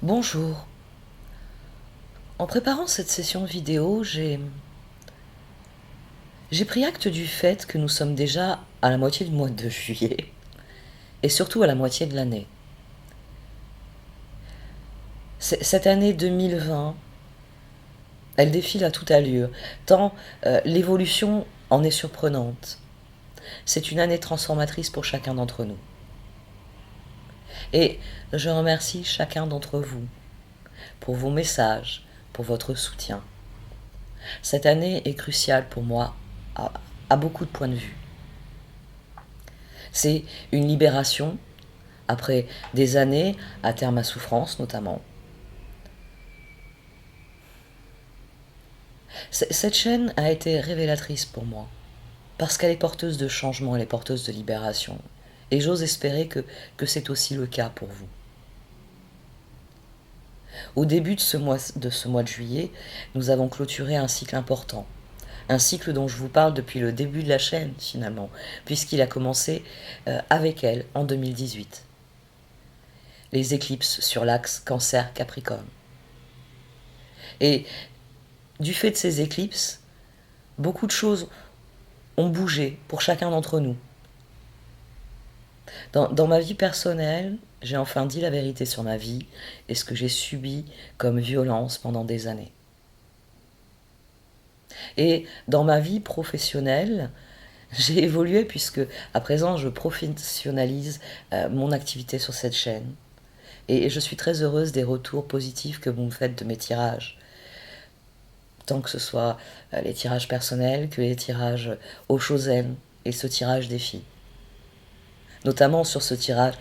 Bonjour. En préparant cette session vidéo, j'ai pris acte du fait que nous sommes déjà à la moitié du mois de juillet et surtout à la moitié de l'année. Cette année 2020, elle défile à toute allure, tant l'évolution en est surprenante. C'est une année transformatrice pour chacun d'entre nous. Et je remercie chacun d'entre vous pour vos messages, pour votre soutien. Cette année est cruciale pour moi à beaucoup de points de vue. C'est une libération, après des années à terme à souffrance notamment. Cette chaîne a été révélatrice pour moi, parce qu'elle est porteuse de changement, elle est porteuse de libération. Et j'ose espérer que c'est aussi le cas pour vous. Au début de ce mois de juillet, nous avons clôturé un cycle important. Un cycle dont je vous parle depuis le début de la chaîne, finalement, puisqu'il a commencé avec elle en 2018. Les éclipses sur l'axe Cancer-Capricorne. Et du fait de ces éclipses, beaucoup de choses ont bougé pour chacun d'entre nous. Dans ma vie personnelle, j'ai enfin dit la vérité sur ma vie et ce que j'ai subi comme violence pendant des années. Et dans ma vie professionnelle, j'ai évolué puisque à présent je professionnalise mon activité sur cette chaîne. Et je suis très heureuse des retours positifs que vous me faites de mes tirages. Tant que ce soit les tirages personnels que les tirages aux Chosen et ce tirage des filles. Notamment sur ce tirage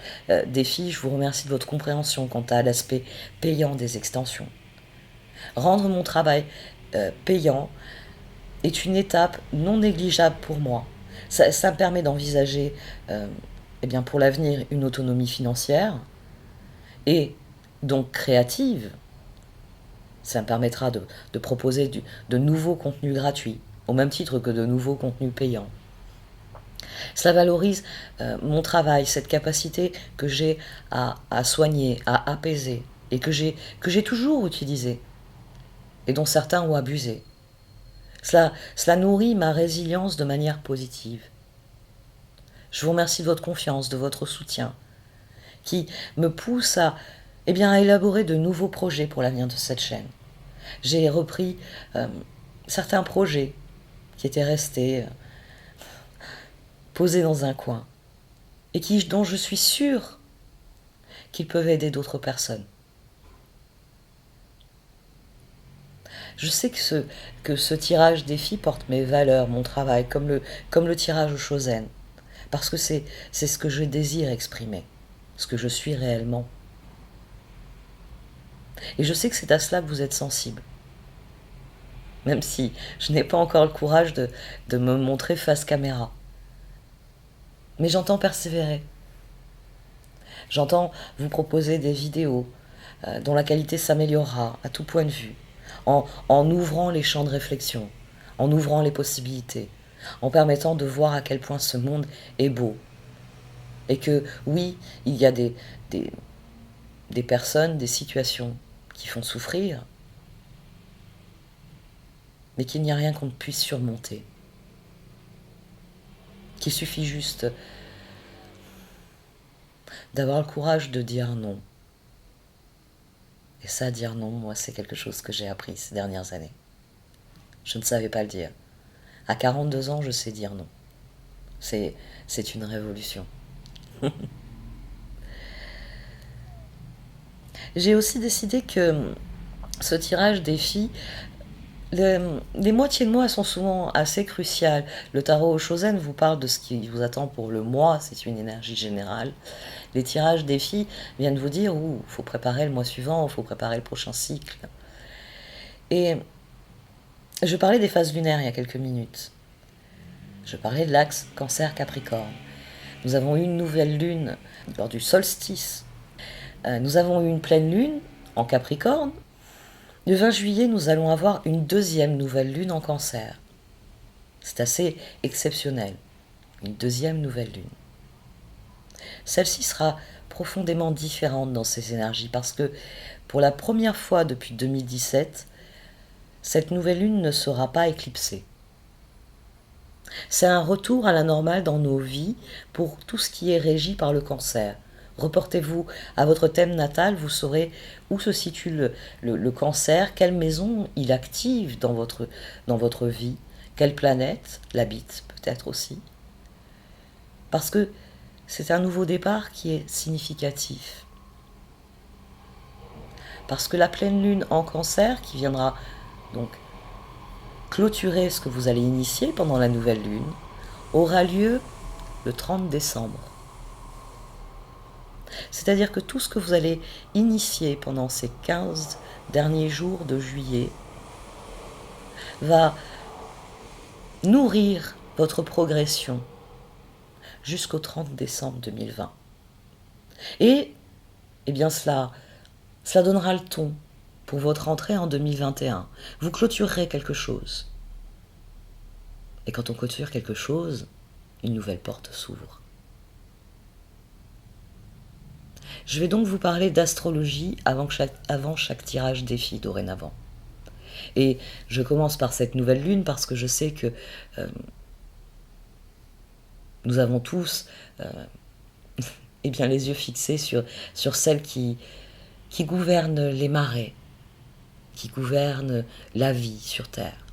des filles, je vous remercie de votre compréhension quant à l'aspect payant des extensions. Rendre mon travail payant est une étape non négligeable pour moi. Ça me permet d'envisager pour l'avenir une autonomie financière et donc créative. Ça me permettra de proposer de nouveaux contenus gratuits, au même titre que de nouveaux contenus payants. Cela valorise mon travail, cette capacité que j'ai à soigner, à apaiser, et que j'ai toujours utilisée, et dont certains ont abusé. Cela nourrit ma résilience de manière positive. Je vous remercie de votre confiance, de votre soutien, qui me pousse à élaborer de nouveaux projets pour l'avenir de cette chaîne. J'ai repris certains projets qui étaient restés posés dans un coin et dont je suis sûre qu'ils peuvent aider d'autres personnes. Je sais que ce tirage des filles porte mes valeurs, mon travail, comme le tirage au Chosen, parce que c'est ce que je désire exprimer, ce que je suis réellement. Et je sais que c'est à cela que vous êtes sensible. Même si je n'ai pas encore le courage de me montrer face caméra. Mais j'entends persévérer. J'entends vous proposer des vidéos dont la qualité s'améliorera à tout point de vue, en ouvrant les champs de réflexion, en ouvrant les possibilités, en permettant de voir à quel point ce monde est beau. Et que oui, il y a des personnes, des situations qui font souffrir, mais qu'il n'y a rien qu'on ne puisse surmonter. Qu'il suffit juste d'avoir le courage de dire non. Et ça, dire non, moi, c'est quelque chose que j'ai appris ces dernières années. Je ne savais pas le dire. À 42 ans, je sais dire non. C'est une révolution. J'ai aussi décidé que ce tirage des filles, les moitiés de mois sont souvent assez cruciales. Le tarot Chosen vous parle de ce qui vous attend pour le mois, c'est une énergie générale. Les tirages des filles viennent vous dire il faut préparer le mois suivant, il faut préparer le prochain cycle. Et je parlais des phases lunaires il y a quelques minutes. Je parlais de l'axe Cancer-Capricorne. Nous avons eu une nouvelle lune lors du solstice. Nous avons eu une pleine lune en Capricorne. Le 20 juillet, nous allons avoir une deuxième nouvelle lune en Cancer. C'est assez exceptionnel. Une deuxième nouvelle lune. Celle-ci sera profondément différente dans ces énergies parce que pour la première fois depuis 2017, cette nouvelle lune ne sera pas éclipsée. C'est un retour à la normale dans nos vies pour tout ce qui est régi par le cancer. Reportez-vous à votre thème natal, vous saurez où se situe le cancer, quelle maison il active dans votre vie, quelle planète l'habite peut-être aussi. Parce que c'est un nouveau départ qui est significatif. Parce que la pleine lune en cancer, qui viendra donc clôturer ce que vous allez initier pendant la nouvelle lune, aura lieu le 30 décembre. C'est-à-dire que tout ce que vous allez initier pendant ces 15 derniers jours de juillet va nourrir votre progression jusqu'au 30 décembre 2020. Et eh bien cela donnera le ton pour votre entrée en 2021. Vous clôturerez quelque chose. Et quand on clôture quelque chose, une nouvelle porte s'ouvre. Je vais donc vous parler d'astrologie avant chaque tirage défi dorénavant. Et je commence par cette nouvelle lune parce que je sais que nous avons tous eh bien, les yeux fixés sur celle qui gouverne les marées, qui gouverne la vie sur Terre,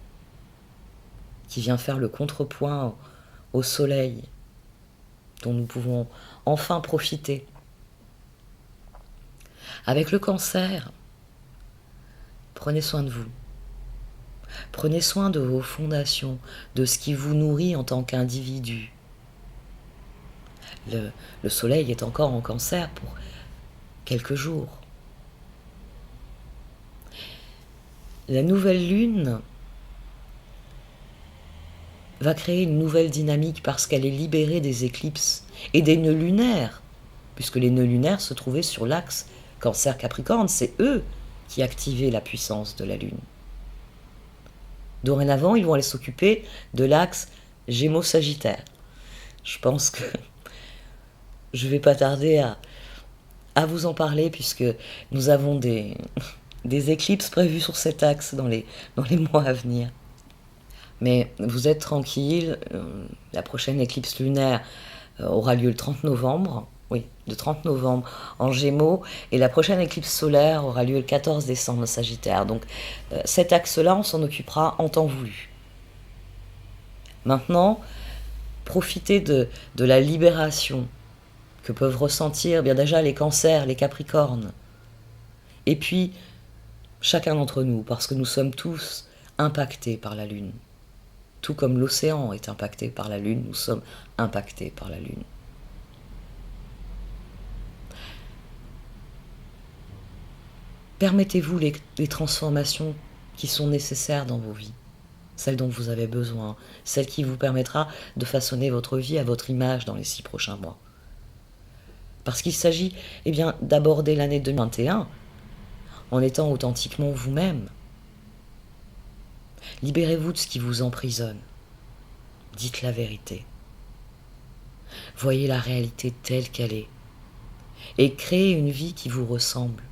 qui vient faire le contrepoint au soleil, dont nous pouvons enfin profiter. Avec le cancer, prenez soin de vous. Prenez soin de vos fondations, de ce qui vous nourrit en tant qu'individu. Le soleil est encore en cancer pour quelques jours. La nouvelle lune va créer une nouvelle dynamique parce qu'elle est libérée des éclipses et des nœuds lunaires, puisque les nœuds lunaires se trouvaient sur l'axe Cancer-Capricorne, c'est eux qui activaient la puissance de la lune. Dorénavant, ils vont aller s'occuper de l'axe Gémeaux-Sagittaire. Je pense que je ne vais pas tarder à vous en parler puisque nous avons des éclipses prévues sur cet axe dans les mois à venir. Mais vous êtes tranquille, la prochaine éclipse lunaire aura lieu le 30 novembre, oui, le 30 novembre en Gémeaux, et la prochaine éclipse solaire aura lieu le 14 décembre en Sagittaire. Donc cet axe-là, on s'en occupera en temps voulu. Maintenant, profitez de la libération que peuvent ressentir bien déjà les cancers, les capricornes, et puis chacun d'entre nous, parce que nous sommes tous impactés par la Lune. Tout comme l'océan est impacté par la Lune, nous sommes impactés par la Lune. Permettez-vous les transformations qui sont nécessaires dans vos vies, celles dont vous avez besoin, celle qui vous permettra de façonner votre vie à votre image dans les 6 prochains mois. Parce qu'il s'agit d'aborder l'année 2021 en étant authentiquement vous-même. Libérez-vous de ce qui vous emprisonne. Dites la vérité. Voyez la réalité telle qu'elle est. Et créez une vie qui vous ressemble.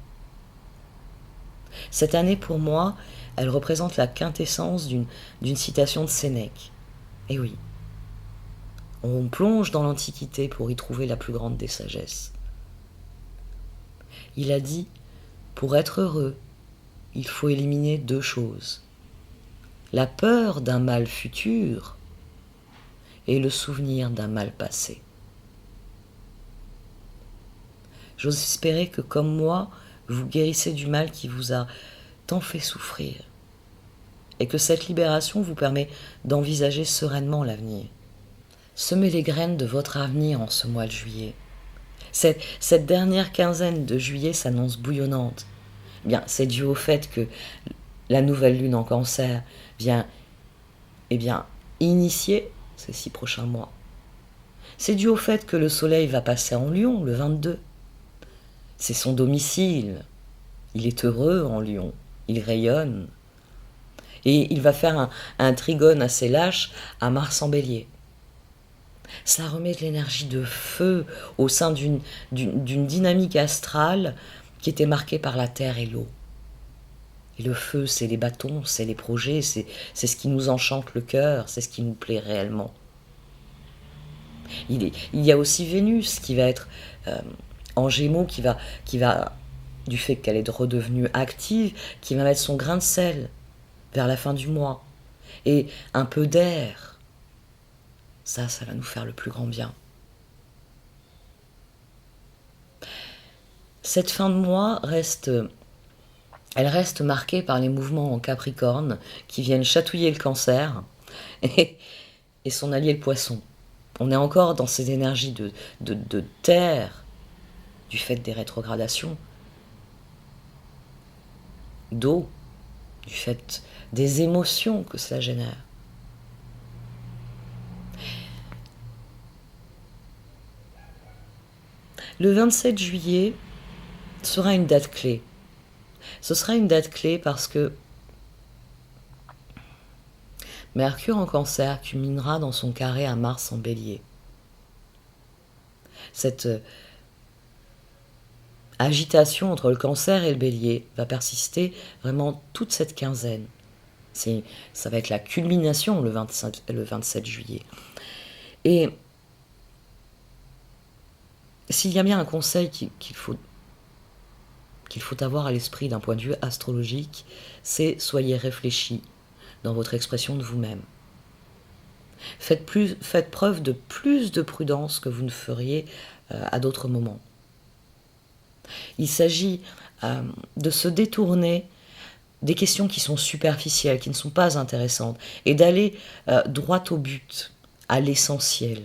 Cette année, pour moi, elle représente la quintessence d'une citation de Sénèque. Et oui, on plonge dans l'Antiquité pour y trouver la plus grande des sagesses. Il a dit, pour être heureux, il faut éliminer 2 choses. La peur d'un mal futur et le souvenir d'un mal passé. J'ose espérer que, comme moi, vous guérissez du mal qui vous a tant fait souffrir et que cette libération vous permet d'envisager sereinement l'avenir. Semez les graines de votre avenir en ce mois de juillet. Cette dernière quinzaine de juillet s'annonce bouillonnante. C'est dû au fait que la nouvelle lune en cancer vient initier ces 6 prochains mois. C'est dû au fait que le soleil va passer en Lion le 22. C'est son domicile. Il est heureux en Lion. Il rayonne. Et il va faire un trigone assez lâche à Mars en Bélier. Cela remet de l'énergie de feu au sein d'une dynamique astrale qui était marquée par la terre et l'eau. Et le feu, c'est les bâtons, c'est les projets, c'est ce qui nous enchante le cœur, c'est ce qui nous plaît réellement. Il y a aussi Vénus qui va être en Gémeaux, qui va, du fait qu'elle est redevenue active, qui va mettre son grain de sel vers la fin du mois. Et un peu d'air, ça va nous faire le plus grand bien. Cette fin de mois elle reste marquée par les mouvements en Capricorne qui viennent chatouiller le Cancer et son allié le Poisson. On est encore dans ces énergies de terre du fait des rétrogradations, d'eau, du fait des émotions que cela génère. Le 27 juillet sera une date clé. Ce sera une date clé parce que Mercure en Cancer culminera dans son carré à Mars en Bélier. Cette agitation entre le Cancer et le Bélier va persister vraiment toute cette quinzaine. Ça va être la culmination le 27 juillet. Et s'il y a bien un conseil qu'il faut avoir à l'esprit d'un point de vue astrologique, c'est soyez réfléchis dans votre expression de vous-même. Faites preuve de plus de prudence que vous ne feriez à d'autres moments. Il s'agit de se détourner des questions qui sont superficielles, qui ne sont pas intéressantes, et d'aller droit au but, à l'essentiel.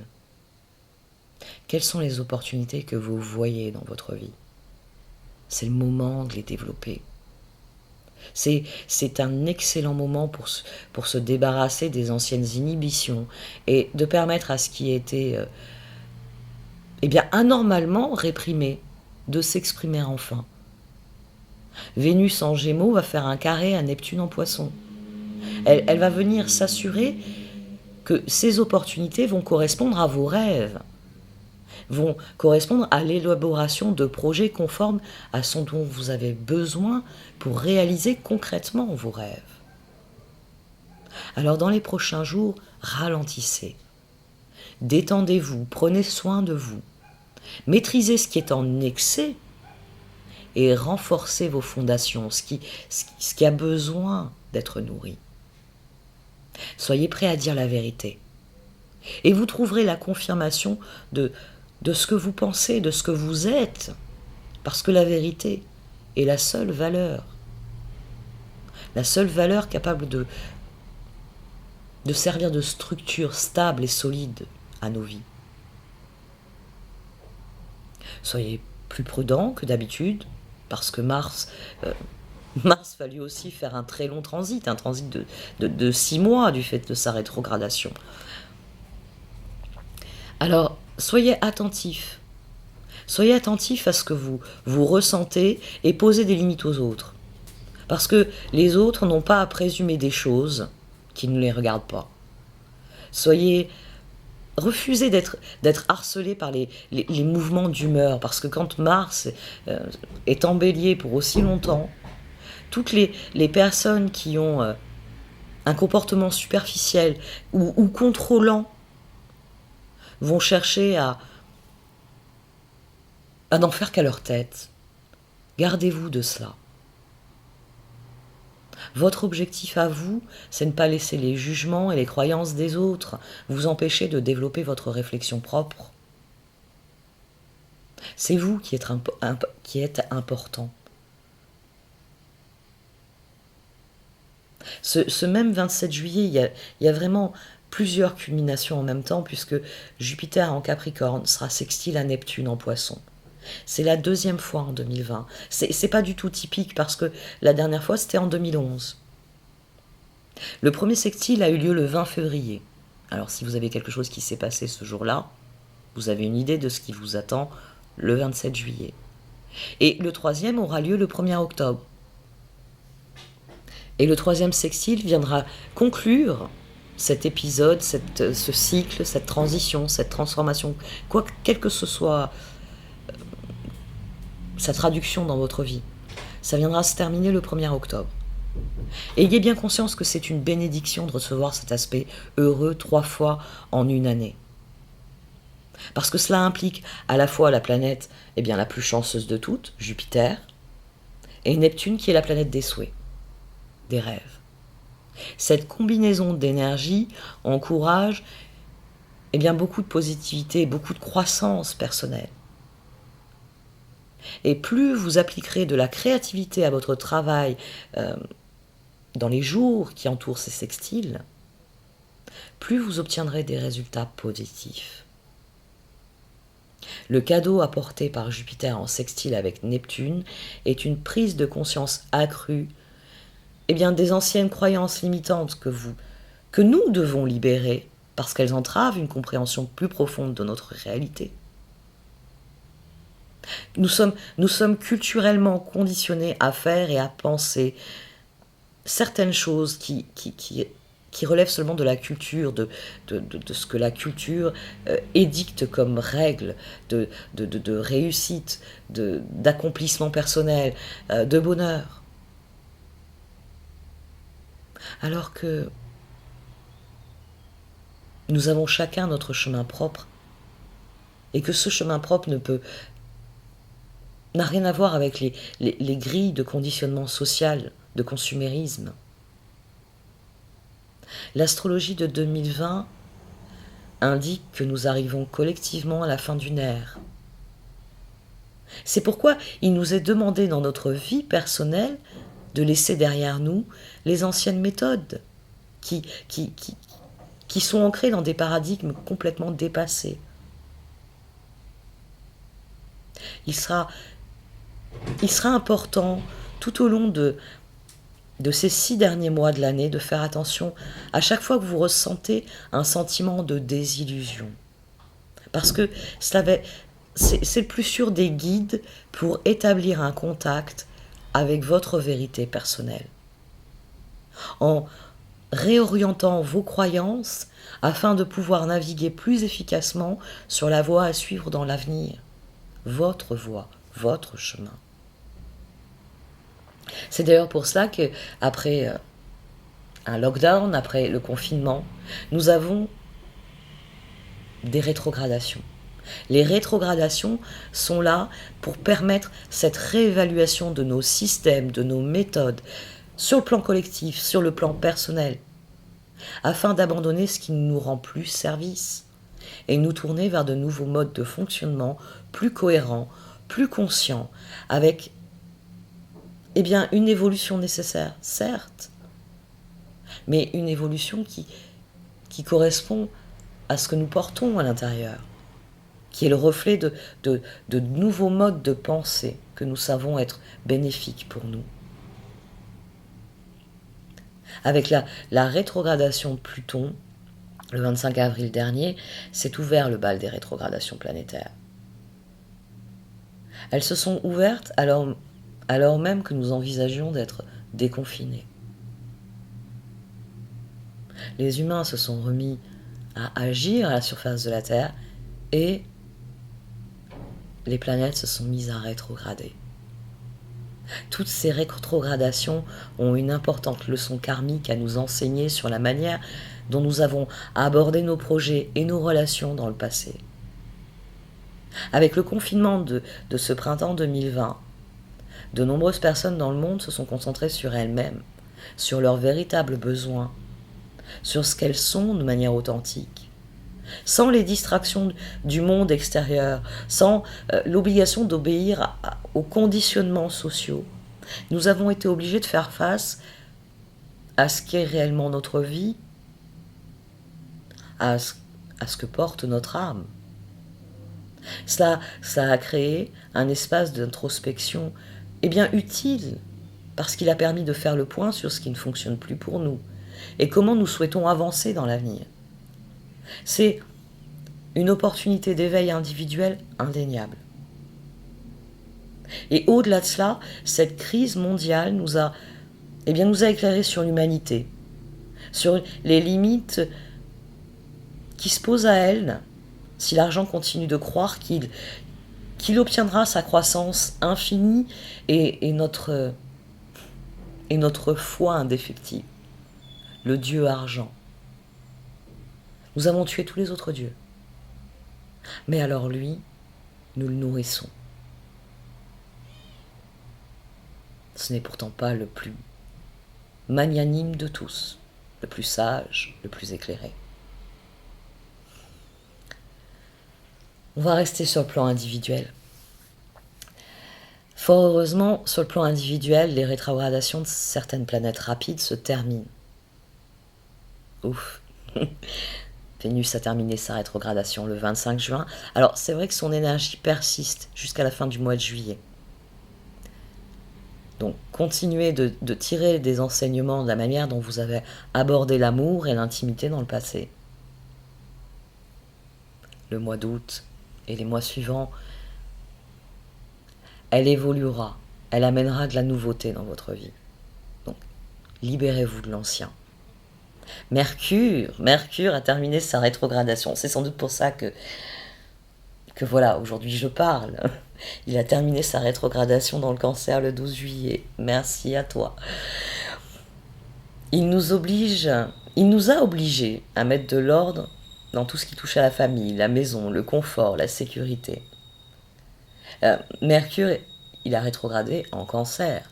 Quelles sont les opportunités que vous voyez dans votre vie? C'est le moment de les développer. C'est un excellent moment pour se débarrasser des anciennes inhibitions et de permettre à ce qui était anormalement réprimé de s'exprimer enfin. Vénus en Gémeaux va faire un carré à Neptune en Poisson. Elle va venir s'assurer que ces opportunités vont correspondre à vos rêves, vont correspondre à l'élaboration de projets conformes à ce dont vous avez besoin pour réaliser concrètement vos rêves. Alors dans les prochains jours, ralentissez, détendez-vous, prenez soin de vous, maîtrisez ce qui est en excès et renforcez vos fondations, ce qui a besoin d'être nourri. Soyez prêts à dire la vérité et vous trouverez la confirmation de ce que vous pensez, de ce que vous êtes, parce que la vérité est la seule valeur capable de servir de structure stable et solide à nos vies. Soyez plus prudents que d'habitude, parce que Mars va lui aussi faire un très long transit, un transit de 6 mois du fait de sa rétrogradation. Alors, soyez attentifs à ce que vous ressentez et posez des limites aux autres. Parce que les autres n'ont pas à présumer des choses qui ne les regardent pas. Refusez d'être harcelés par les mouvements d'humeur, parce que quand Mars est en Bélier pour aussi longtemps, toutes les personnes qui ont un comportement superficiel ou contrôlant vont chercher à n'en faire qu'à leur tête. Gardez-vous de cela. Votre objectif à vous, c'est de ne pas laisser les jugements et les croyances des autres vous empêcher de développer votre réflexion propre. C'est vous qui êtes important. Ce même 27 juillet, il y a vraiment plusieurs culminations en même temps, puisque Jupiter en Capricorne sera sextile à Neptune en Poisson. C'est la deuxième fois en 2020. C'est pas du tout typique, parce que la dernière fois, c'était en 2011. Le premier sextile a eu lieu le 20 février. Alors, si vous avez quelque chose qui s'est passé ce jour-là, vous avez une idée de ce qui vous attend le 27 juillet. Et le troisième aura lieu le 1er octobre. Et le troisième sextile viendra conclure cet épisode, ce cycle, cette transition, cette transformation, quelle que ce soit sa traduction dans votre vie, ça viendra se terminer le 1er octobre. Et ayez bien conscience que c'est une bénédiction de recevoir cet aspect heureux 3 fois en une année. Parce que cela implique à la fois la planète la plus chanceuse de toutes, Jupiter, et Neptune qui est la planète des souhaits, des rêves. Cette combinaison d'énergie encourage beaucoup de positivité, beaucoup de croissance personnelle. Et plus vous appliquerez de la créativité à votre travail dans les jours qui entourent ces sextiles, plus vous obtiendrez des résultats positifs. Le cadeau apporté par Jupiter en sextile avec Neptune est une prise de conscience accrue des anciennes croyances limitantes que nous devons libérer parce qu'elles entravent une compréhension plus profonde de notre réalité. Nous sommes culturellement conditionnés à faire et à penser certaines choses qui relèvent seulement de la culture, de ce que la culture édicte comme règle de réussite, d'accomplissement personnel, de bonheur. Alors que nous avons chacun notre chemin propre et que ce chemin propre n'a rien à voir avec les grilles de conditionnement social, de consumérisme. L'astrologie de 2020 indique que nous arrivons collectivement à la fin d'une ère. C'est pourquoi il nous est demandé dans notre vie personnelle de laisser derrière nous les anciennes méthodes qui sont ancrées dans des paradigmes complètement dépassés. Il sera important tout au long de ces 6 derniers mois de l'année de faire attention à chaque fois que vous ressentez un sentiment de désillusion. Parce que c'est le plus sûr des guides pour établir un contact avec votre vérité personnelle. En réorientant vos croyances afin de pouvoir naviguer plus efficacement sur la voie à suivre dans l'avenir. Votre voie, votre chemin. C'est d'ailleurs pour cela qu'après un lockdown, après le confinement, nous avons des rétrogradations. Les rétrogradations sont là pour permettre cette réévaluation de nos systèmes, de nos méthodes, sur le plan collectif, sur le plan personnel, afin d'abandonner ce qui ne nous rend plus service et nous tourner vers de nouveaux modes de fonctionnement plus cohérents, plus conscients, avec une évolution nécessaire, certes, mais une évolution qui correspond à ce que nous portons à l'intérieur, qui est le reflet de nouveaux modes de pensée que nous savons être bénéfiques pour nous. Avec la rétrogradation de Pluton, le 25 avril dernier, s'est ouvert le bal des rétrogradations planétaires. Elles se sont ouvertes alors même que nous envisagions d'être déconfinés. Les humains se sont remis à agir à la surface de la Terre et les planètes se sont mises à rétrograder. Toutes ces rétrogradations ont une importante leçon karmique à nous enseigner sur la manière dont nous avons abordé nos projets et nos relations dans le passé. Avec le confinement de ce printemps 2020, de nombreuses personnes dans le monde se sont concentrées sur elles-mêmes, sur leurs véritables besoins, sur ce qu'elles sont de manière authentique, sans les distractions du monde extérieur, sans l'obligation d'obéir aux conditionnements sociaux. Nous avons été obligés de faire face à ce qu'est réellement notre vie, à ce que porte notre âme. Ça a créé un espace d'introspection utile, parce qu'il a permis de faire le point sur ce qui ne fonctionne plus pour nous, et comment nous souhaitons avancer dans l'avenir. C'est une opportunité d'éveil individuel indéniable. Et au-delà de cela, cette crise mondiale nous a éclairés sur l'humanité, sur les limites qui se posent à elle si l'argent continue de croire qu'il obtiendra sa croissance infinie et notre foi indéfectible, le Dieu argent. Nous avons tué tous les autres dieux. Mais alors lui, nous le nourrissons. Ce n'est pourtant pas le plus magnanime de tous, le plus sage, le plus éclairé. On va rester sur le plan individuel. Fort heureusement, sur le plan individuel, les rétrogradations de certaines planètes rapides se terminent. Ouf. Vénus a terminé sa rétrogradation le 25 juin. Alors, c'est vrai que son énergie persiste jusqu'à la fin du mois de juillet. Donc, continuez de tirer des enseignements de la manière dont vous avez abordé l'amour et l'intimité dans le passé. Le mois d'août et les mois suivants, elle évoluera, elle amènera de la nouveauté dans votre vie. Donc, libérez-vous de l'ancien. Mercure a terminé sa rétrogradation. C'est sans doute pour ça que voilà, aujourd'hui je parle. Il a terminé sa rétrogradation dans le Cancer le 12 juillet. Merci à toi. Il nous a obligés à mettre de l'ordre dans tout ce qui touche à la famille, la maison, le confort, la sécurité. Mercure, il a rétrogradé en Cancer.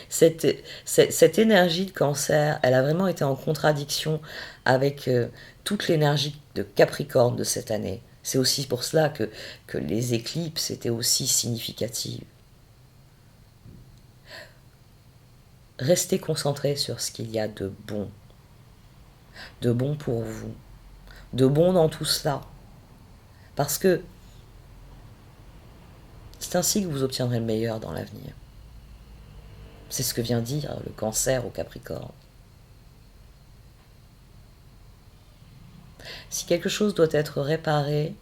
Cette énergie de Cancer, elle a vraiment été en contradiction avec toute l'énergie de Capricorne de cette année. C'est aussi pour cela que les éclipses étaient aussi significatives. Restez concentrés sur ce qu'il y a de bon pour vous, de bon dans tout cela. Parce que c'est ainsi que vous obtiendrez le meilleur dans l'avenir. C'est ce que vient dire le Cancer au Capricorne. Si quelque chose doit être réparé,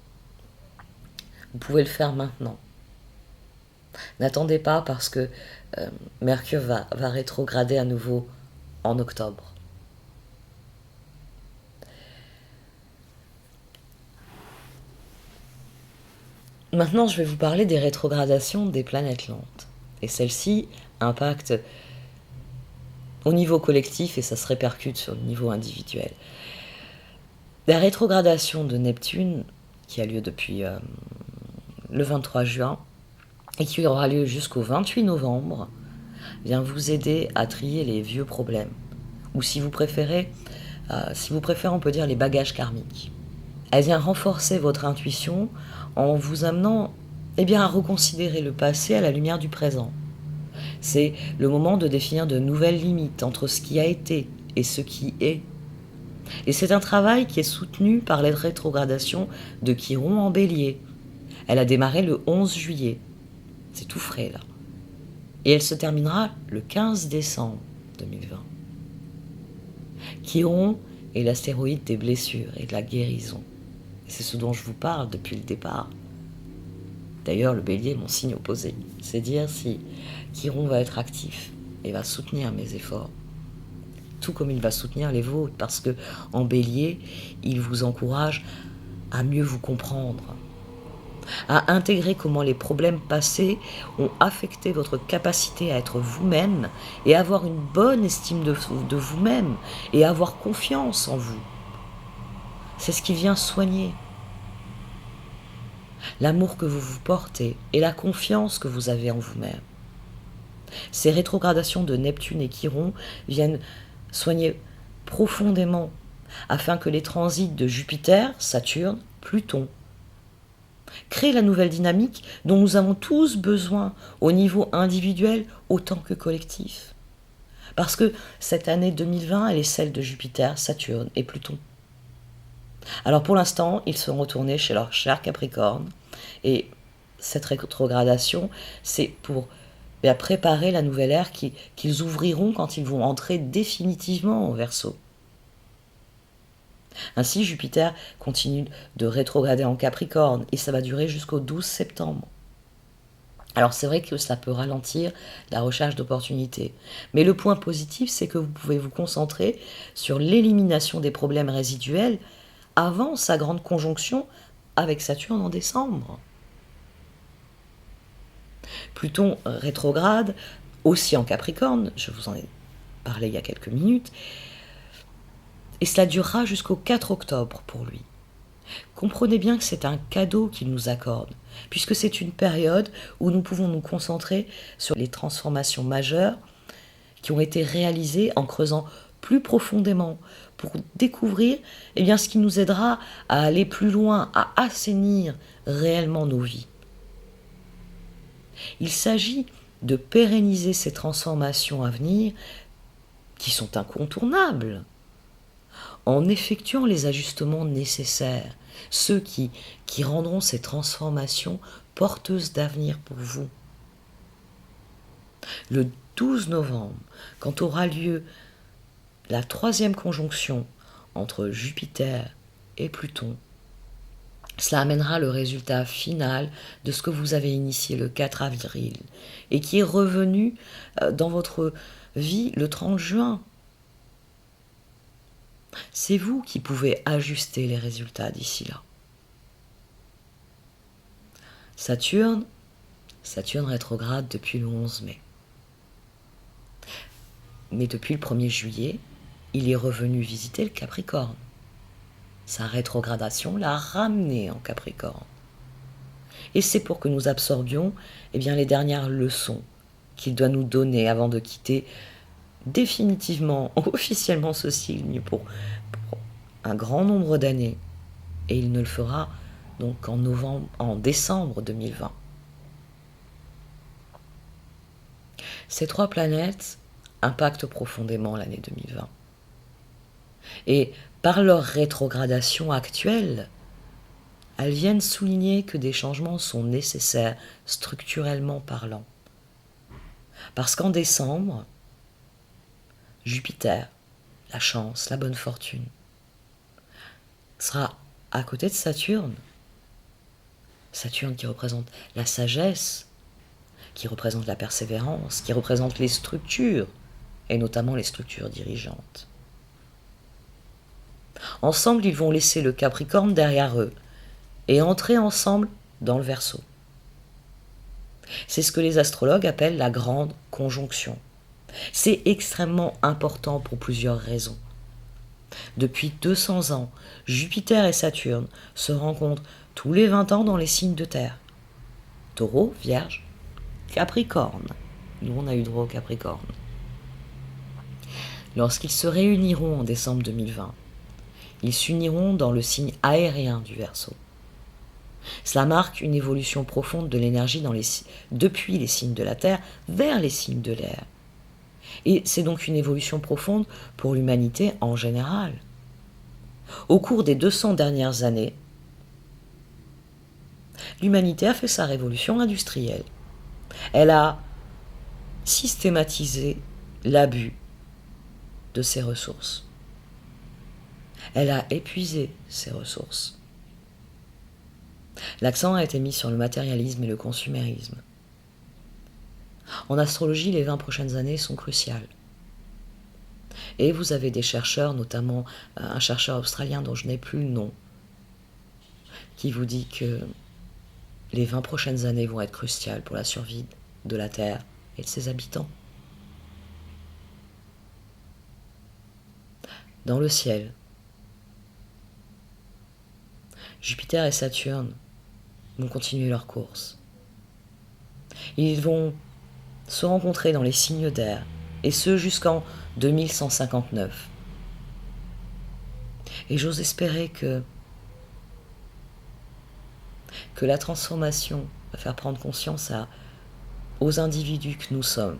vous pouvez le faire maintenant. N'attendez pas parce que Mercure va rétrograder à nouveau en octobre. Maintenant, je vais vous parler des rétrogradations des planètes lentes. Et celles-ci impactent au niveau collectif et ça se répercute sur le niveau individuel. La rétrogradation de Neptune, qui a lieu depuis le 23 juin et qui aura lieu jusqu'au 28 novembre, vient vous aider à trier les vieux problèmes. Ou si vous préférez, on peut dire les bagages karmiques. Elle vient renforcer votre intuition en vous amenant à reconsidérer le passé à la lumière du présent. C'est le moment de définir de nouvelles limites entre ce qui a été et ce qui est. Et c'est un travail qui est soutenu par les rétrogradations de Chiron en Bélier. Elle a démarré le 11 juillet. C'est tout frais là. Et elle se terminera le 15 décembre 2020. Chiron est l'astéroïde des blessures et de la guérison. Et c'est ce dont je vous parle depuis le départ. D'ailleurs, le Bélier est mon signe opposé. C'est dire si Chiron va être actif et va soutenir mes efforts. Tout comme il va soutenir les vôtres, parce que en Bélier, il vous encourage à mieux vous comprendre, à intégrer comment les problèmes passés ont affecté votre capacité à être vous-même et avoir une bonne estime de vous-même et avoir confiance en vous. C'est ce qui vient soigner l'amour que vous vous portez et la confiance que vous avez en vous-même. Ces rétrogradations de Neptune et Chiron viennent soigner profondément afin que les transits de Jupiter, Saturne, Pluton créent la nouvelle dynamique dont nous avons tous besoin au niveau individuel autant que collectif. Parce que cette année 2020, elle est celle de Jupiter, Saturne et Pluton. Alors pour l'instant, ils sont retournés chez leur cher Capricorne et cette rétrogradation, c'est pour préparer la nouvelle ère qu'ils ouvriront quand ils vont entrer définitivement en Verseau. Ainsi, Jupiter continue de rétrograder en Capricorne et ça va durer jusqu'au 12 septembre. Alors c'est vrai que ça peut ralentir la recherche d'opportunités. Mais le point positif, c'est que vous pouvez vous concentrer sur l'élimination des problèmes résiduels avant sa grande conjonction avec Saturne en décembre. Pluton rétrograde, aussi en Capricorne, je vous en ai parlé il y a quelques minutes, et cela durera jusqu'au 4 octobre pour lui. Comprenez bien que c'est un cadeau qu'il nous accorde, puisque c'est une période où nous pouvons nous concentrer sur les transformations majeures qui ont été réalisées en creusant plus profondément pour découvrir ce qui nous aidera à aller plus loin, à assainir réellement nos vies. Il s'agit de pérenniser ces transformations à venir qui sont incontournables en effectuant les ajustements nécessaires, ceux qui rendront ces transformations porteuses d'avenir pour vous. Le 12 novembre, quand aura lieu la 3e conjonction entre Jupiter et Pluton, cela amènera le résultat final de ce que vous avez initié le 4 avril et qui est revenu dans votre vie le 30 juin. C'est vous qui pouvez ajuster les résultats d'ici là. Saturne rétrograde depuis le 11 mai. Mais depuis le 1er juillet, il est revenu visiter le Capricorne. Sa rétrogradation l'a ramené en Capricorne. Et c'est pour que nous absorbions les dernières leçons qu'il doit nous donner avant de quitter définitivement, officiellement ce signe pour un grand nombre d'années. Et il ne le fera donc en décembre 2020. Ces 3 planètes impactent profondément l'année 2020. Et par leur rétrogradation actuelle, elles viennent souligner que des changements sont nécessaires, structurellement parlant. Parce qu'en décembre, Jupiter, la chance, la bonne fortune, sera à côté de Saturne. Saturne qui représente la sagesse, qui représente la persévérance, qui représente les structures, et notamment les structures dirigeantes. Ensemble, ils vont laisser le Capricorne derrière eux et entrer ensemble dans le Verseau. C'est ce que les astrologues appellent la grande conjonction. C'est extrêmement important pour plusieurs raisons. Depuis 200 ans, Jupiter et Saturne se rencontrent tous les 20 ans dans les signes de terre. Taureau, Vierge, Capricorne. Nous, on a eu droit au Capricorne. Lorsqu'ils se réuniront en décembre 2020, ils s'uniront dans le signe aérien du Verseau. Cela marque une évolution profonde de l'énergie depuis les signes de la Terre vers les signes de l'air. Et c'est donc une évolution profonde pour l'humanité en général. Au cours des 200 dernières années, l'humanité a fait sa révolution industrielle. Elle a systématisé l'abus de ses ressources. Elle a épuisé ses ressources. L'accent a été mis sur le matérialisme et le consumérisme. En astrologie, les 20 prochaines années sont cruciales. Et vous avez des chercheurs, notamment un chercheur australien dont je n'ai plus le nom, qui vous dit que les 20 prochaines années vont être cruciales pour la survie de la Terre et de ses habitants. Dans le ciel, Jupiter et Saturne vont continuer leur course. Ils vont se rencontrer dans les signes d'air, et ce jusqu'en 2159. Et j'ose espérer que la transformation va faire prendre conscience aux individus que nous sommes,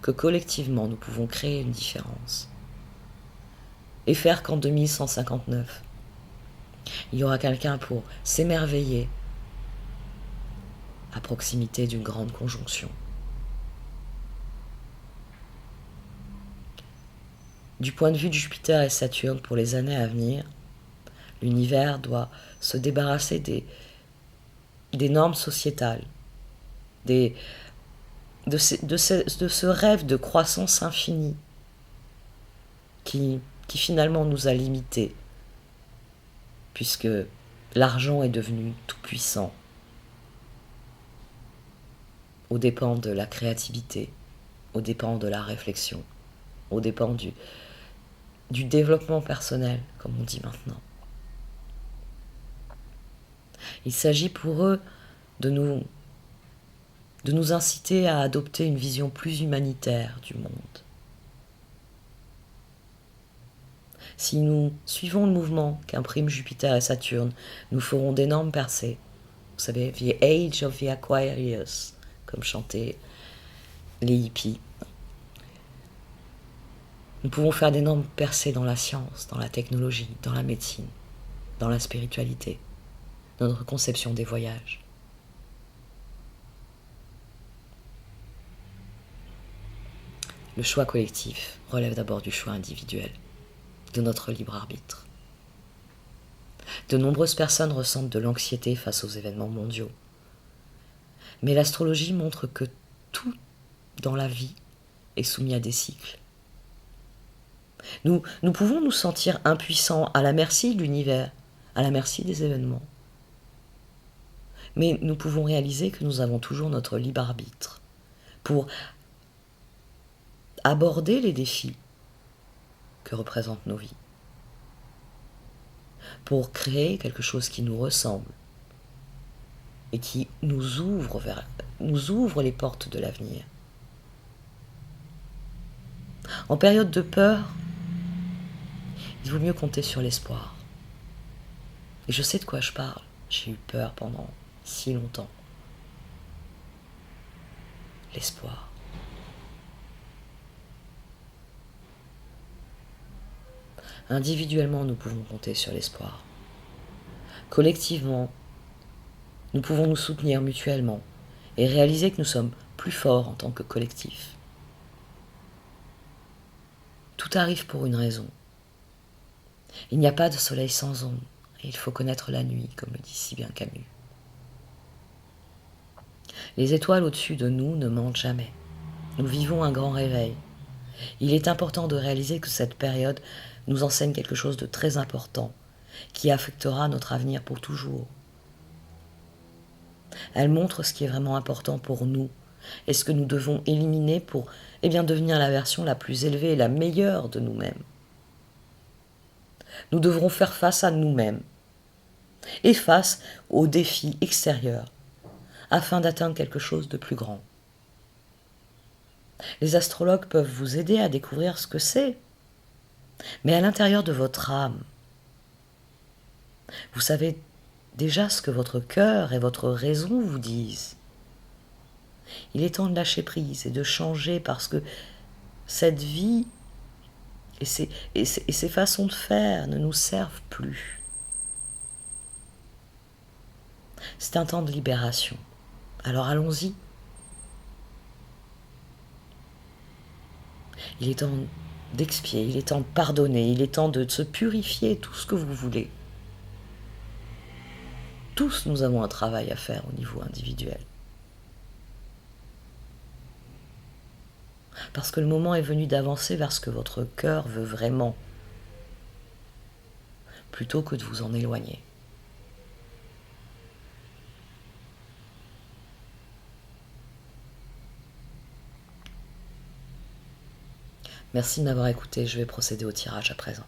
que collectivement nous pouvons créer une différence. Et faire qu'en 2159, il y aura quelqu'un pour s'émerveiller à proximité d'une grande conjonction. Du point de vue de Jupiter et Saturne pour les années à venir, l'univers doit se débarrasser des normes sociétales de ce rêve de croissance infinie qui finalement nous a limités, puisque l'argent est devenu tout puissant, aux dépens de la créativité, aux dépens de la réflexion, aux dépens du développement personnel, comme on dit maintenant. Il s'agit pour eux de nous inciter à adopter une vision plus humanitaire du monde. Si nous suivons le mouvement qu'impriment Jupiter et Saturne, nous ferons d'énormes percées. Vous savez, The Age of the Aquarius, comme chantaient les hippies. Nous pouvons faire d'énormes percées dans la science, dans la technologie, dans la médecine, dans la spiritualité, dans notre conception des voyages. Le choix collectif relève d'abord du choix individuel, de notre libre arbitre. De nombreuses personnes ressentent de l'anxiété face aux événements mondiaux. Mais l'astrologie montre que tout dans la vie est soumis à des cycles. Nous pouvons nous sentir impuissants, à la merci de l'univers, à la merci des événements. Mais nous pouvons réaliser que nous avons toujours notre libre arbitre pour aborder les défis que représentent nos vies, pour créer quelque chose qui nous ressemble et qui nous ouvre les portes de l'avenir. En période de peur, il vaut mieux compter sur l'espoir. Et je sais de quoi je parle. J'ai eu peur pendant si longtemps. L'espoir. Individuellement, nous pouvons compter sur l'espoir. Collectivement, nous pouvons nous soutenir mutuellement et réaliser que nous sommes plus forts en tant que collectif. Tout arrive pour une raison. Il n'y a pas de soleil sans ombre, et il faut connaître la nuit, comme le dit si bien Camus. Les étoiles au-dessus de nous ne mentent jamais. Nous vivons un grand réveil. Il est important de réaliser que cette période nous enseigne quelque chose de très important, qui affectera notre avenir pour toujours. Elle montre ce qui est vraiment important pour nous, et ce que nous devons éliminer pour devenir la version la plus élevée et la meilleure de nous-mêmes. Nous devrons faire face à nous-mêmes et face aux défis extérieurs afin d'atteindre quelque chose de plus grand. Les astrologues peuvent vous aider à découvrir ce que c'est, mais à l'intérieur de votre âme, vous savez déjà ce que votre cœur et votre raison vous disent. Il est temps de lâcher prise et de changer parce que cette vie et ces façons de faire ne nous servent plus. C'est un temps de libération. Alors allons-y. Il est temps d'expier, il est temps de pardonner, il est temps de se purifier, tout ce que vous voulez. Tous nous avons un travail à faire au niveau individuel. Parce que le moment est venu d'avancer vers ce que votre cœur veut vraiment, plutôt que de vous en éloigner. Merci de m'avoir écouté, je vais procéder au tirage à présent.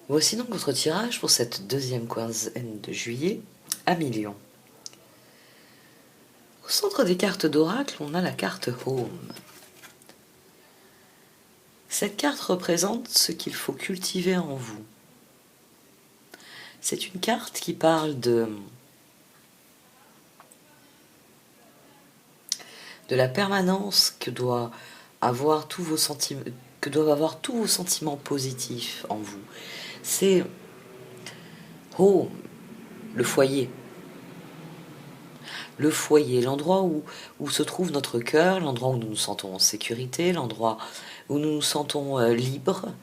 Voici donc votre tirage pour cette deuxième quinzaine de juillet à Million. Au centre des cartes d'oracle, on a la carte Home. Cette carte représente ce qu'il faut cultiver en vous. C'est une carte qui parle de la permanence que doivent avoir tous vos sentiments positifs en vous. C'est Home, le foyer. Le foyer, l'endroit où se trouve notre cœur, l'endroit où nous nous sentons en sécurité, l'endroit où nous nous sentons libres,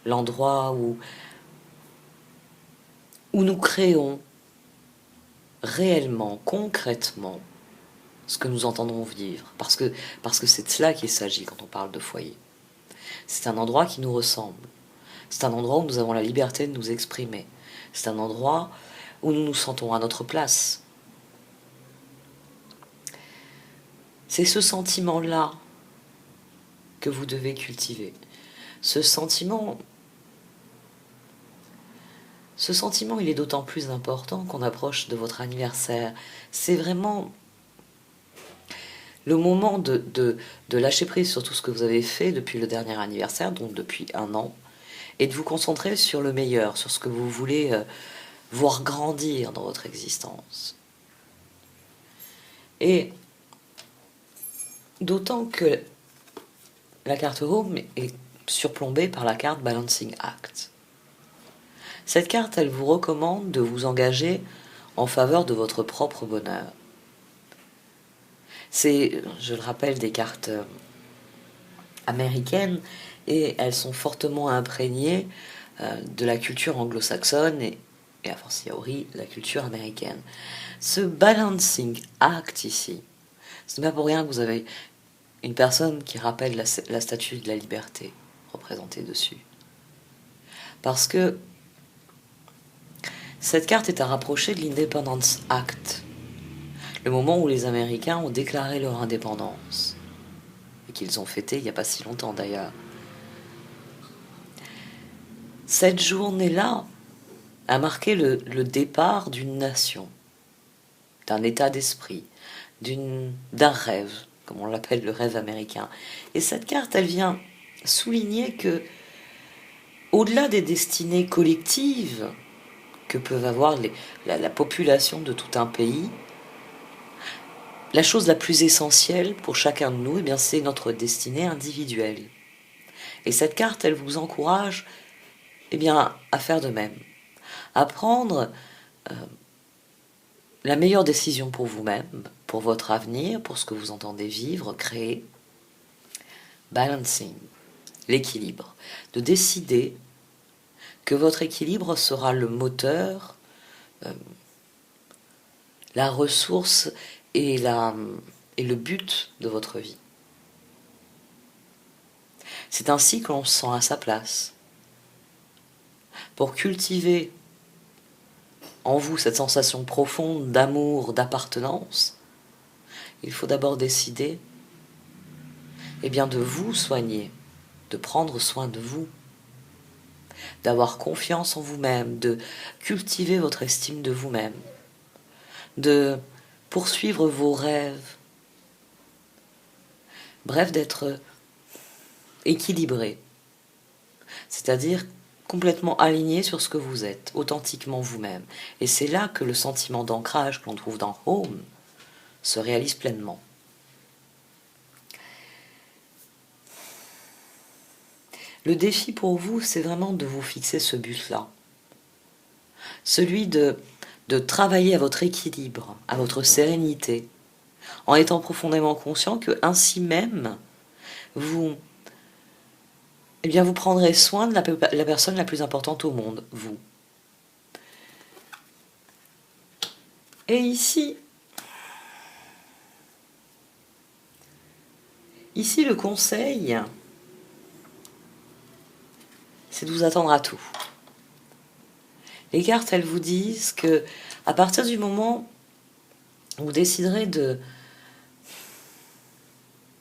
l'endroit où nous créons, réellement, concrètement, ce que nous entendons vivre. Parce que c'est de cela qu'il s'agit quand on parle de foyer. C'est un endroit qui nous ressemble. C'est un endroit où nous avons la liberté de nous exprimer. C'est un endroit où nous nous sentons à notre place. C'est ce sentiment-là que vous devez cultiver. Ce sentiment, il est d'autant plus important qu'on approche de votre anniversaire. C'est vraiment le moment de lâcher prise sur tout ce que vous avez fait depuis le dernier anniversaire, donc depuis 1 an, et de vous concentrer sur le meilleur, sur ce que vous voulez voir grandir dans votre existence. Et d'autant que la carte Home est surplombée par la carte Balancing Act. Cette carte, elle vous recommande de vous engager en faveur de votre propre bonheur. C'est, je le rappelle, des cartes américaines et elles sont fortement imprégnées de la culture anglo-saxonne et a fortiori la culture américaine. Ce Balancing Act ici, ce n'est pas pour rien que vous avez une personne qui rappelle la statue de la liberté représentée dessus. Parce que cette carte est à rapprocher de l'Independence Act, le moment où les Américains ont déclaré leur indépendance, et qu'ils ont fêté il n'y a pas si longtemps d'ailleurs. Cette journée-là a marqué le départ d'une nation, d'un état d'esprit, d'un rêve, comme on l'appelle le rêve américain. Et cette carte, elle vient souligner que, au-delà des destinées collectives que peuvent avoir la population de tout un pays, la chose la plus essentielle pour chacun de nous, eh bien, c'est notre destinée individuelle. Et cette carte, elle vous encourage eh bien, à faire de même, à prendre la meilleure décision pour vous-même, pour votre avenir, pour ce que vous entendez vivre, créer. Balancing, l'équilibre. De décider que votre équilibre sera le moteur, la ressource et le but de votre vie. C'est ainsi que l'on se sent à sa place. Pour cultiver en vous cette sensation profonde d'amour, d'appartenance, il faut d'abord décider de vous soigner, de prendre soin de vous, d'avoir confiance en vous-même, de cultiver votre estime de vous-même, de poursuivre vos rêves, bref, d'être équilibré, c'est-à-dire complètement aligné sur ce que vous êtes, authentiquement vous-même. Et c'est là que le sentiment d'ancrage que l'on trouve dans Home se réalise pleinement. Le défi pour vous, c'est vraiment de vous fixer ce but-là. Celui de travailler à votre équilibre, à votre sérénité, en étant profondément conscient que ainsi même, vous prendrez soin de la personne la plus importante au monde, vous. Et ici, le conseil, c'est de vous attendre à tout. Les cartes, elles vous disent que à partir du moment où vous déciderez de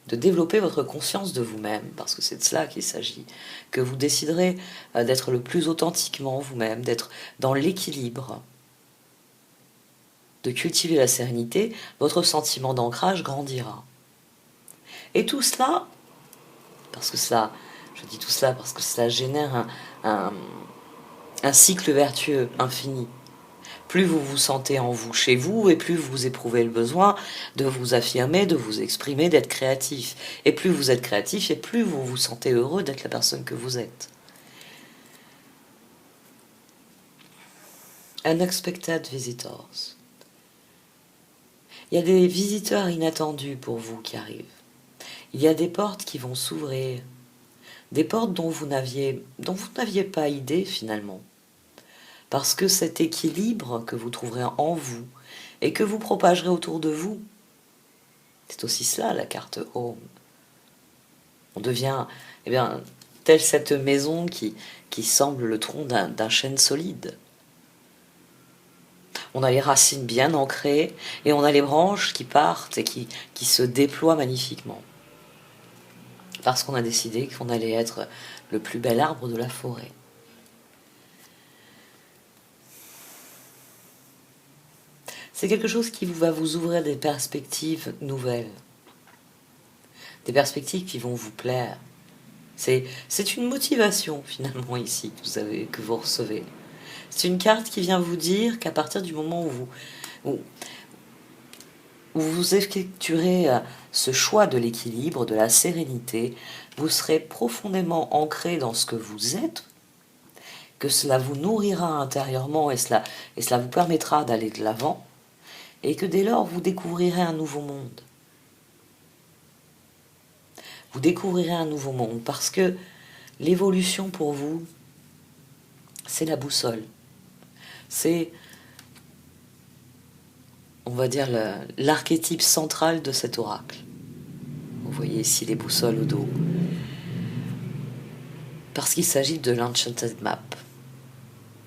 développer votre conscience de vous-même, parce que c'est de cela qu'il s'agit, que vous déciderez d'être le plus authentiquement vous-même, d'être dans l'équilibre, de cultiver la sérénité, votre sentiment d'ancrage grandira. Et tout cela, je dis tout cela parce que cela génère un cycle vertueux infini. Plus vous vous sentez en vous, chez vous, et plus vous éprouvez le besoin de vous affirmer, de vous exprimer, d'être créatif. Et plus vous êtes créatif, et plus vous vous sentez heureux d'être la personne que vous êtes. Unexpected visitors. Il y a des visiteurs inattendus pour vous qui arrivent. Il y a des portes qui vont s'ouvrir. Des portes dont vous n'aviez pas idée finalement. Parce que cet équilibre que vous trouverez en vous et que vous propagerez autour de vous. C'est aussi cela la carte Home. On devient, eh bien, telle cette maison qui semble le tronc d'un chêne solide. On a les racines bien ancrées et on a les branches qui partent et qui se déploient magnifiquement. Parce qu'on a décidé qu'on allait être le plus bel arbre de la forêt. C'est quelque chose qui va vous ouvrir des perspectives nouvelles. Des perspectives qui vont vous plaire. C'est une motivation finalement ici que vous recevez. C'est une carte qui vient vous dire qu'à partir du moment où vous effectuerez ce choix de l'équilibre, de la sérénité, vous serez profondément ancré dans ce que vous êtes, que cela vous nourrira intérieurement et cela vous permettra d'aller de l'avant, et que dès lors vous découvrirez un nouveau monde. Vous découvrirez un nouveau monde parce que l'évolution pour vous, c'est la boussole. C'est, on va dire, l'archétype central de cet oracle. Vous voyez ici les boussoles au dos. Parce qu'il s'agit de l'Enchanted Map,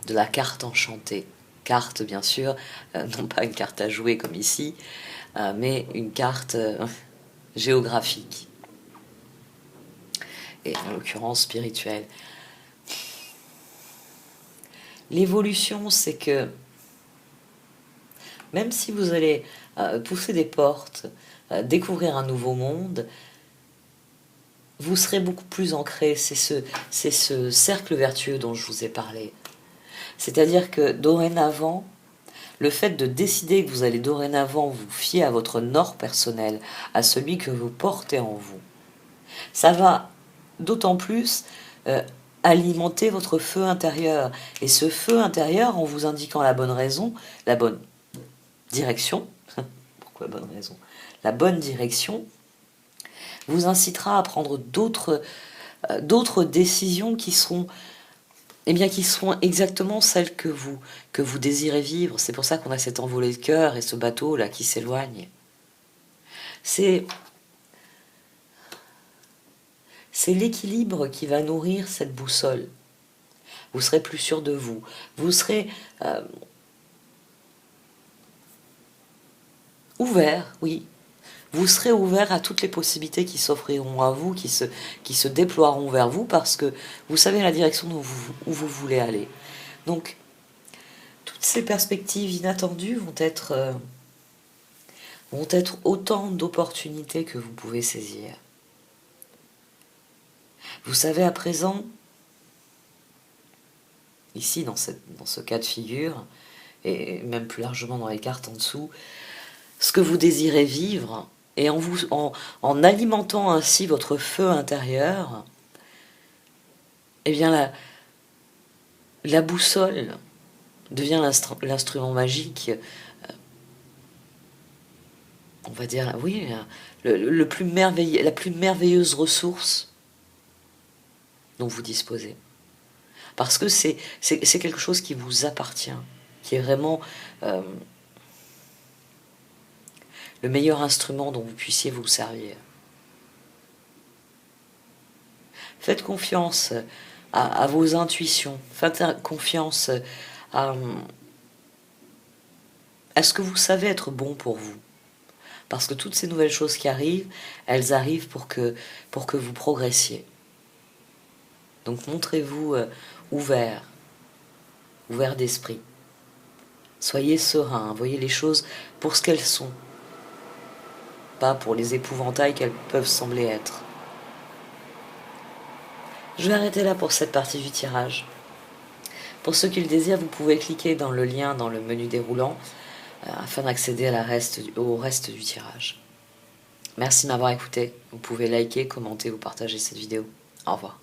de la carte enchantée. Carte, bien sûr, non pas une carte à jouer comme ici, mais une carte géographique. Et en l'occurrence spirituelle. L'évolution, c'est que même si vous allez pousser des portes, découvrir un nouveau monde, vous serez beaucoup plus ancré. C'est ce cercle vertueux dont je vous ai parlé. C'est-à-dire que dorénavant, le fait de décider que vous allez dorénavant vous fier à votre nord personnel, à celui que vous portez en vous, ça va d'autant plus alimenter votre feu intérieur. Et ce feu intérieur, en vous indiquant la bonne raison, la bonne direction, pourquoi bonne raison? La bonne direction vous incitera à prendre d'autres décisions qui seront exactement celles que vous désirez vivre. C'est pour ça qu'on a cette envolée de cœur et ce bateau là qui s'éloigne. C'est l'équilibre qui va nourrir cette boussole. Vous serez plus sûr de vous. Vous serez ouvert, oui. Vous serez ouvert à toutes les possibilités qui s'offriront à vous, qui se déploieront vers vous, parce que vous savez la direction où vous voulez aller. Donc, toutes ces perspectives inattendues vont être autant d'opportunités que vous pouvez saisir. Vous savez à présent, ici dans ce cas de figure, et même plus largement dans les cartes en dessous, ce que vous désirez vivre, et en alimentant ainsi votre feu intérieur, eh bien la boussole devient l'instrument magique, on va dire, oui, la plus merveilleuse ressource dont vous disposez. Parce que c'est quelque chose qui vous appartient, qui est vraiment le meilleur instrument dont vous puissiez vous servir. Faites confiance à vos intuitions, faites confiance à ce que vous savez être bon pour vous. Parce que toutes ces nouvelles choses qui arrivent, elles arrivent pour que vous progressiez. Donc montrez-vous ouvert d'esprit. Soyez serein, voyez les choses pour ce qu'elles sont, pas pour les épouvantails qu'elles peuvent sembler être. Je vais arrêter là pour cette partie du tirage. Pour ceux qui le désirent, vous pouvez cliquer dans le lien dans le menu déroulant afin d'accéder au reste du tirage. Merci de m'avoir écouté. Vous pouvez liker, commenter ou partager cette vidéo. Au revoir.